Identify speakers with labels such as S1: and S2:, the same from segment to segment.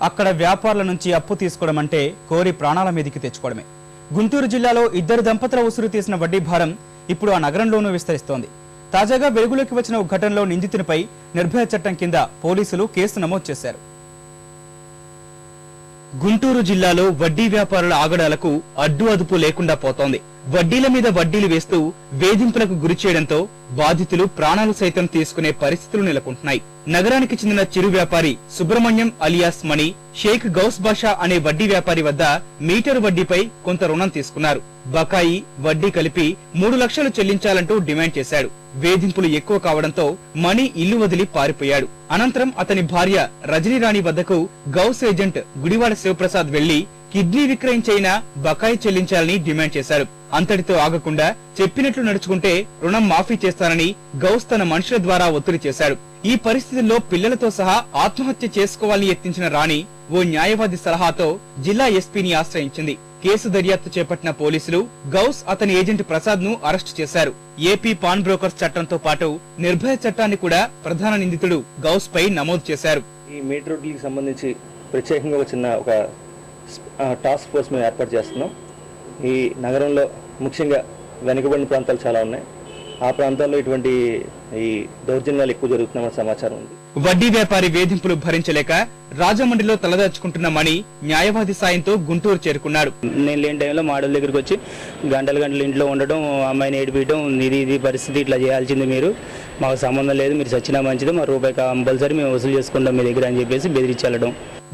S1: అక్కడ వ్యాపారుల నుంచి అప్పు తీసుకోవడం అంటే కోరి ప్రాణాల మీదకి తెచ్చుకోవడమే. గుంటూరు జిల్లాలో 2 దంపతుల ఉసురు తీసిన వడ్డీ భారం ఇప్పుడు ఆ నగరంలోనూ విస్తరిస్తోంది. తాజాగా వెలుగులోకి వచ్చిన ఒక ఘటనలో నిందితునిపై నిర్భయ చట్టం కింద పోలీసులు కేసు నమోదు చేశారు. గుంటూరు జిల్లాలో వడ్డీ వ్యాపారుల ఆగడాలకు అడ్డు అదుపు లేకుండా పోతోంది. వడ్డీల మీద వడ్డీలు వేస్తూ వేధింపులకు గురి చేయడంతో బాధితులు ప్రాణాలు సైతం తీసుకునే పరిస్థితులు నెలకొంటున్నాయి. నగరానికి చెందిన చిరు వ్యాపారి సుబ్రహ్మణ్యం అలియాస్ మణి షేక్ గౌస్ బాషా అనే వడ్డీ వ్యాపారి వద్ద మీటరు వడ్డీపై కొంత రుణం తీసుకున్నారు. బకాయి వడ్డీ కలిపి 3 లక్షలు చెల్లించాలంటూ డిమాండ్ చేశాడు. వేధింపులు ఎక్కువ కావడంతో మణి ఇల్లు వదిలి పారిపోయాడు. అనంతరం అతని భార్య రజనీరాణి వద్దకు గౌస్ ఏజెంట్ గుడివాడ శివప్రసాద్ వెళ్లి కిడ్నీ విక్రయించైనా బకాయి చెల్లించాలని డిమాండ్ చేశారు. అంతటితో ఆగకుండా చెప్పినట్లు నడుచుకుంటే రుణం మాఫీ చేస్తానని గౌస్ తన మనుషుల ద్వారా ఒత్తిడి చేశాడు. ఈ పరిస్థితుల్లో పిల్లలతో సహా ఆత్మహత్య చేసుకోవాలని యత్నించిన రాణి ఓ న్యాయవాది సలహాతో జిల్లా ఎస్పీని ఆశ్రయించింది. కేసు దర్యాప్తు చేపట్టిన పోలీసులు గౌస్ అతని ఏజెంట్ ప్రసాద్ ను అరెస్టు చేశారు. ఏపీ పాన్ బ్రోకర్స్ చట్టంతో పాటు నిర్భయ చట్టాన్ని కూడా ప్రధాన నిందితుడు గౌస్ పై నమోదు చేశారు.
S2: ఈ మీటర్ రోడ్లకి సంబంధించి ప్రత్యేకంగా వచ్చిన ఒక టాస్క్ ఫోర్స్ మేము ఏర్పాటు చేస్తున్నాం. ఈ నగరంలో ముఖ్యంగా వెనుకబడిన ప్రాంతాలు చాలా ఉన్నాయి. ఆ ప్రాంతాల్లో ఇటువంటి ఈ దౌర్జన్యాలు ఎక్కువ జరుగుతున్నామని సమాచారం ఉంది.
S1: వడ్డీ వ్యాపారి వేధింపులు భరించలేక రాజమండ్రిలో తలదాచుకుంటున్న మణి న్యాయవాది సాయంతో గుంటూరు చేరుకున్నాడు.
S3: నేను లేని టైంలో మాడల దగ్గరికి వచ్చి గంటలు ఇంట్లో ఉండడం, అమ్మాయిని ఏడిపించడం, ఇది పరిస్థితి, ఇట్లా చేయాల్సింది మీరు, మాకు సంబంధం లేదు, మీరు చచ్చినా మంచిది, మా రూపాయి కంపల్సరీ మేము వసూలు చేసుకుంటాం మీ దగ్గర అని చెప్పేసి బెదిరించడం.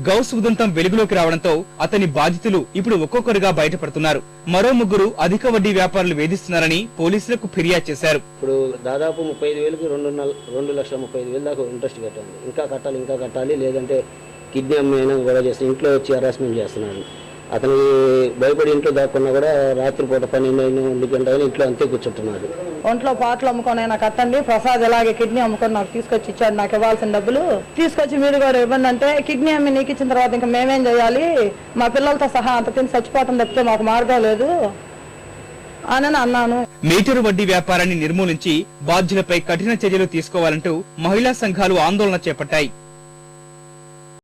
S1: గౌస్ ఉదంతం వెలుగులోకి రావడంతో అతని బాధితులు ఇప్పుడు ఒక్కొక్కరుగా బయటపడుతున్నారు. మరో 3 అధిక వడ్డీ వ్యాపారులు వేధిస్తున్నారని పోలీసులకు ఫిర్యాదు చేశారు.
S4: ఇప్పుడు దాదాపు 35,000కి 2,35,000 దాకా ఇంట్రెస్ట్ కట్టాలి, ఇంకా కట్టాలి, లేదంటే కిడ్నీ అమ్మైనా గొడవ చేస్తే ఇంట్లో వచ్చి హరాస్మెంట్ చేస్తున్నాడు. అతని భయపడి ఇంట్లో దాక్కున్నా కూడా రాత్రిపూట 12 గంటలు ఇంట్లో అంతే కూర్చుంటున్నాడు.
S5: ఒంట్లో పాటలు అమ్ముకొని కట్టండి, ప్రసాద్ ఎలాగే కిడ్నీ అమ్ముకొని నాకు తీసుకొచ్చి ఇచ్చాడు, నాకు ఇవ్వాల్సిన డబ్బులు తీసుకొచ్చి మీరు కూడా ఇవ్వండి అంటే, కిడ్నీ అమ్మి నీకు ఇచ్చిన తర్వాత ఇంకా మేమేం చేయాలి, మా పిల్లలతో సహా అంత తిని చచ్చిపోవటం తప్పితే మాకు మార్గం లేదు అని అన్నాను.
S1: మీటరు వడ్డీ వ్యాపారాన్ని నిర్మూలించి బాధ్యులపై కఠిన చర్యలు తీసుకోవాలంటూ మహిళా సంఘాలు ఆందోళన చేపట్టాయి.